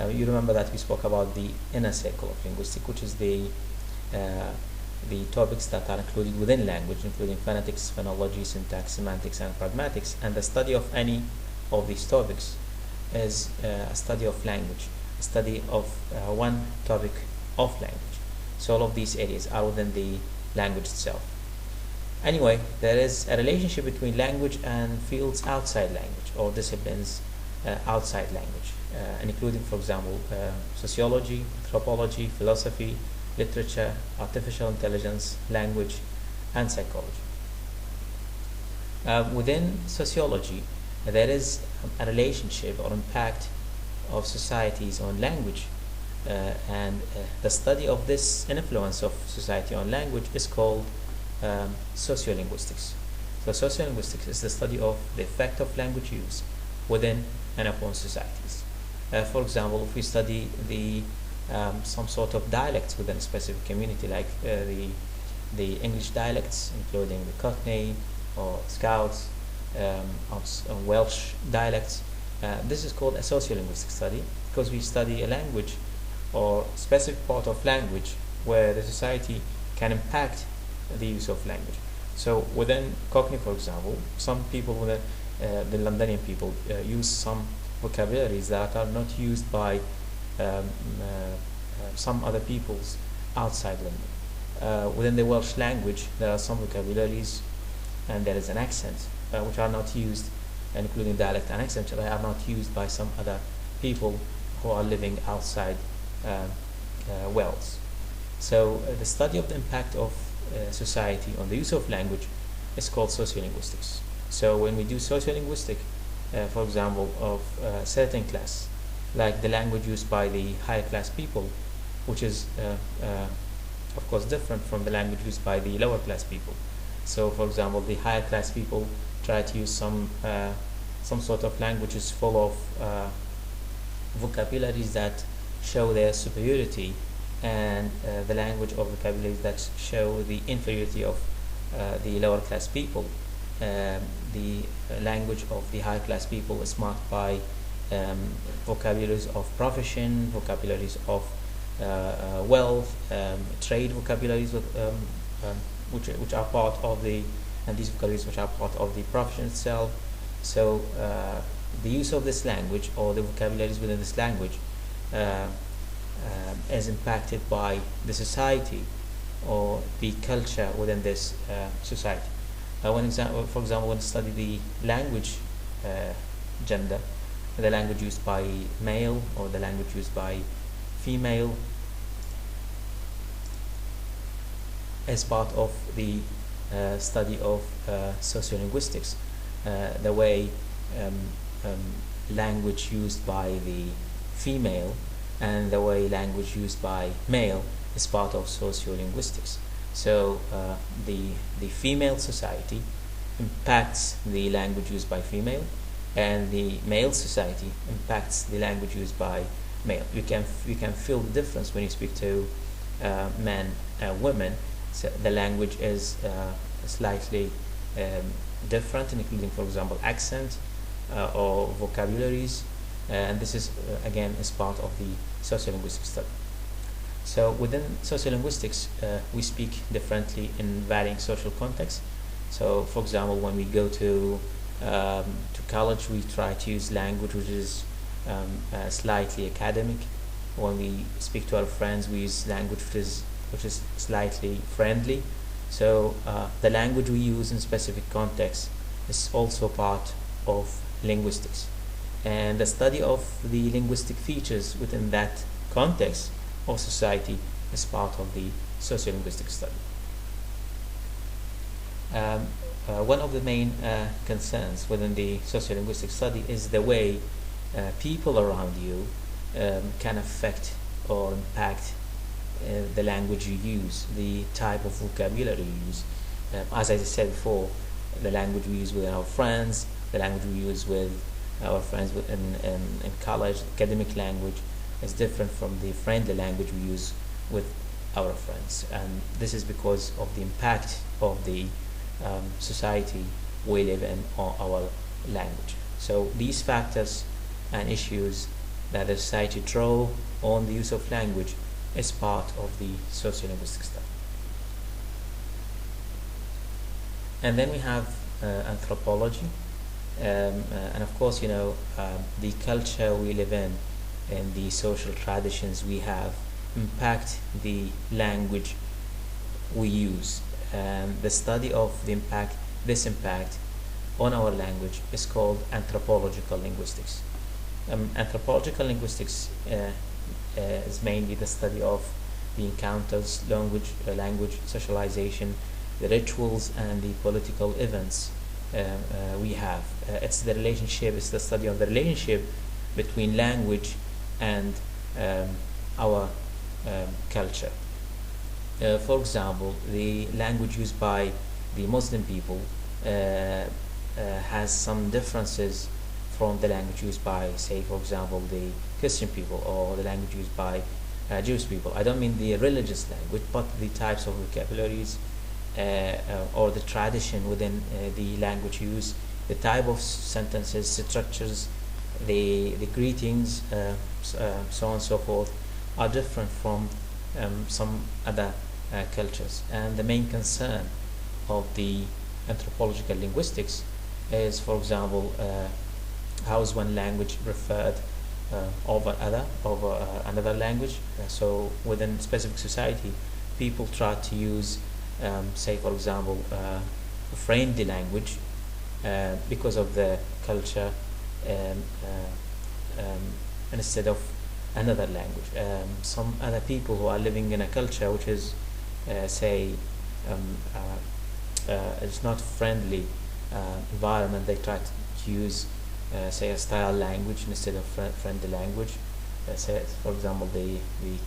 You remember that we spoke about the inner circle of linguistics, which is the topics that are included within language, including phonetics, phonology, syntax, semantics, and pragmatics. And the study of any of these topics is a study of language, a study of one topic of language. So all of these areas are within the language itself. Anyway, there is a relationship between language and fields outside language, or disciplines outside language, including, for example, sociology, anthropology, philosophy, literature, artificial intelligence, language, and psychology. Within sociology, there is a relationship or impact of societies on language, and the study of this influence of society on language is called Socio-Linguistics. So Socio-Linguistics is the study of the effect of language use within and upon societies. For example, if we study some sort of dialects within a specific community, like the English dialects, including the Cockney or Scots, Welsh dialects, this is called a socio-linguistic study, because we study a language or specific part of language where the society can impact the use of language. So within Cockney, for example, some people within the Londonian people use some vocabularies that are not used by some other peoples outside London. Within the Welsh language, there are some vocabularies and there is an accent which are not used, including dialect and accent, that are not used by some other people who are living outside Wales. So the study of the impact of society on the use of language is called sociolinguistics. So when we do sociolinguistic, for example, of a certain class, like the language used by the higher class people, which is of course different from the language used by the lower class people. So for example, the higher class people try to use some sort of languages full of vocabularies that show their superiority, and the language of vocabularies that show the inferiority of the lower class people. The language of the higher class people is marked by vocabularies of profession, vocabularies of wealth, trade vocabularies which are part of and these vocabularies which are part of the profession itself. So the use of this language, or the vocabularies within this language, is impacted by the society or the culture within this society. For example, when you study the language gender, the language used by male or the language used by female, as part of the study of sociolinguistics, the way language used by the female and the way language used by male is part of sociolinguistics. So the female society impacts the language used by female, and the male society impacts the language used by male. You can feel the difference when you speak to men and women. So the language is slightly different, including, for example, accent or vocabularies, and this is again is part of the sociolinguistic study. So within sociolinguistics, we speak differently in varying social contexts. So, for example, when we go to college, we try to use language which is slightly academic. When we speak to our friends, we use language which is slightly friendly. So the language we use in specific contexts is also part of linguistics, and the study of the linguistic features within that context of society is part of the sociolinguistic study. One of the main concerns within the sociolinguistic study is the way people around you can affect or impact the language you use, the type of vocabulary you use. As I said before, the language we use with our friends, the language we use with our friends in college, academic language, is different from the friendly language we use with our friends. And this is because of the impact of the society we live in on our language. So these factors and issues that the society draw on the use of language is part of the sociolinguistic study. And then we have anthropology, and of course, the culture we live in and the social traditions we have impact the language we use. The study of this impact on our language is called anthropological linguistics. Anthropological linguistics is mainly the study of the encounters, language socialization, the rituals, and the political events we have. It's the study of the relationship between language and our culture. For example, the language used by the Muslim people has some differences from the language used by, say, for example, the Christian people, or the language used by Jewish people. I don't mean the religious language, but the types of vocabularies or the tradition within the language use, the type of sentences, structures, the greetings, so on and so forth, are different from some other cultures. And the main concern of the anthropological linguistics is, for example, how is one language preferred over another language. So within a specific society, people try to use, say, for example, a friendly language because of the culture, instead of another language. Some other people who are living in a culture which is, say, it's not friendly environment, they try to use, say, a style language instead of friendly language. Say, for example, the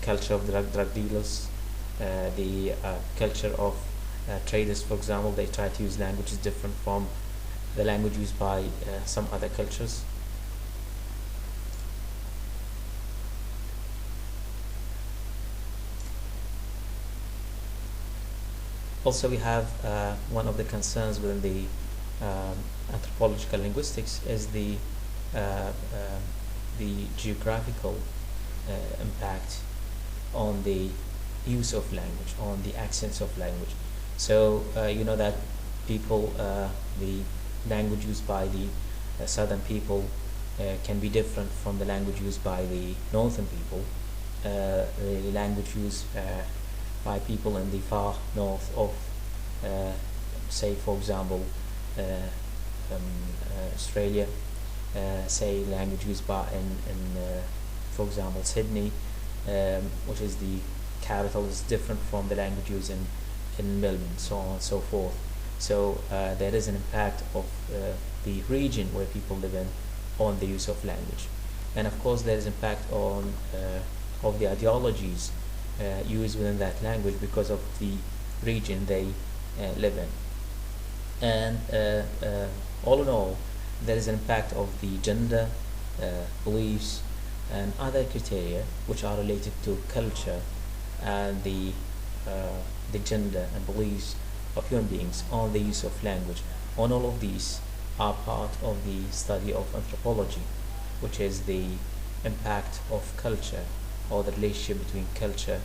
culture of drug dealers, the culture of traders, for example, they try to use languages different from the language used by some other cultures. Also, we have one of the concerns within the anthropological linguistics is the geographical impact on the use of language, on the accents of language. So you know that people, the language used by the southern people can be different from the language used by the northern people. The language used by people in the far north of, say, for example, Australia, say, language used by for example, Sydney, which is the capital, is different from the language used in Melbourne, so on and so forth. So there is an impact of the region where people live in on the use of language, and of course there is impact on of the ideologies used within that language because of the region they live in. And all in all, there is an impact of the gender, beliefs, and other criteria which are related to culture and the gender and beliefs of human beings on the use of language. On all of these are part of the study of anthropology, which is the impact of culture, or the relationship between culture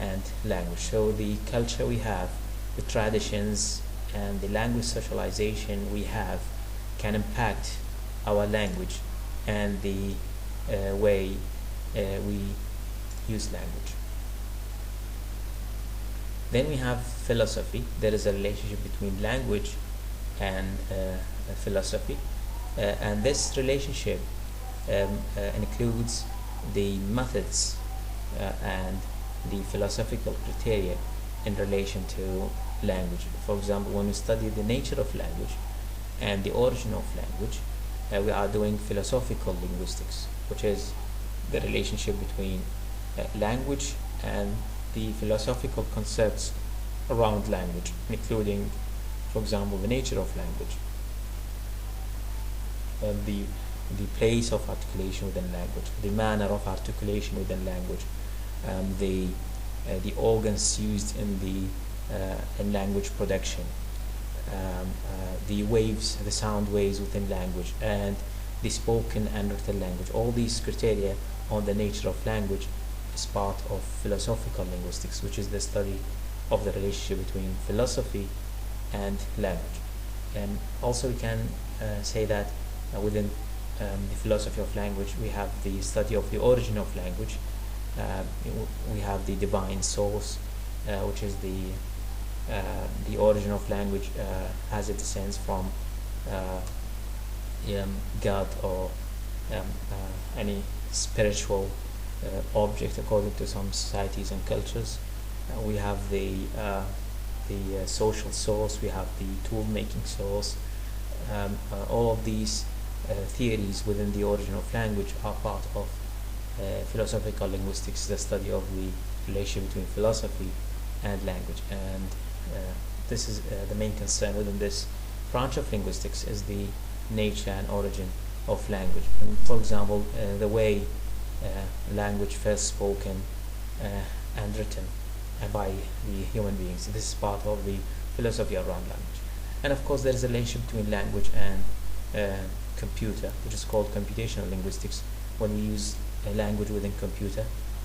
and language. So the culture we have, the traditions, and the language socialization we have can impact our language and the way we use language. Then we have philosophy. There is a relationship between language and philosophy, and this relationship includes the methods and the philosophical criteria in relation to language. For example, when we study the nature of language and the origin of language, we are doing philosophical linguistics, which is the relationship between language and the philosophical concepts around language, including, for example, the nature of language, the place of articulation within language, the manner of articulation within language, the organs used in language production, the sound waves within language, and the spoken and written language. All these criteria on the nature of language is part of philosophical linguistics, which is the study of the relationship between philosophy and language. And also we can say that within the philosophy of language, we have the study of the origin of language. We have the divine source, which is the origin of language, as it descends from God or any spiritual object according to some societies and cultures. We have the social source, we have the tool making source. All of these theories within the origin of language are part of philosophical linguistics, the study of the relation between philosophy and language. And this is the main concern within this branch of linguistics, is the nature and origin of language. And for example, the way language first spoken and written by the human beings. This is part of the philosophy around language. And of course, there is a relationship between language and computer, which is called computational linguistics. When we use a language within computer,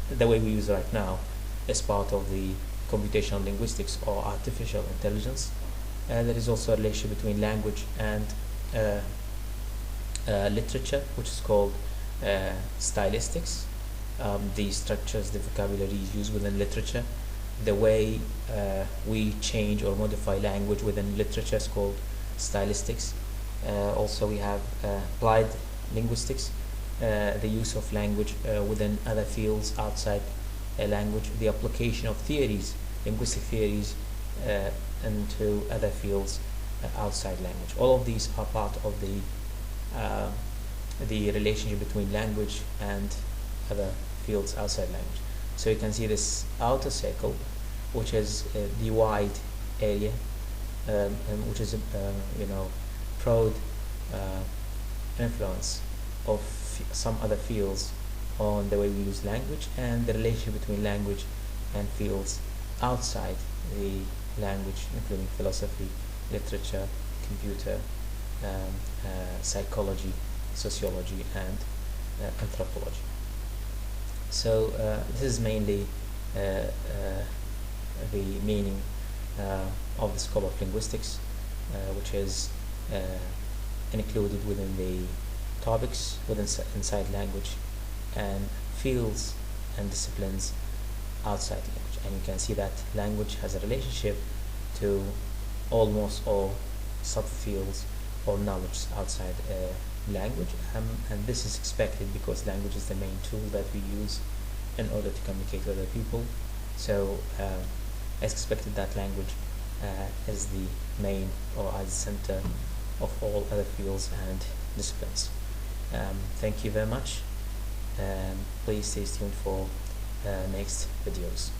the way we use it right now, is part of the computational linguistics or artificial intelligence. There is also a relationship between language and literature, which is called stylistics. The structures, the vocabulary used within literature, the way we change or modify language within literature is called stylistics. Also we have applied linguistics, the use of language within other fields outside language, the application of theories, linguistic theories, into other fields outside language. All of these are part of the relationship between language and other fields outside language. So you can see this outer circle, which is the wide area, and which is broad influence of some other fields on the way we use language, and the relationship between language and fields outside the language, including philosophy, literature, computer, psychology, sociology, and anthropology. So this is mainly the meaning of the School of Linguistics, which is included within the topics inside language and fields and disciplines outside language. And you can see that language has a relationship to almost all subfields or knowledge outside language, and this is expected because language is the main tool that we use in order to communicate with other people. So it's expected that language is the main or as the center of all other fields and disciplines. Thank you very much. Please stay tuned for next videos.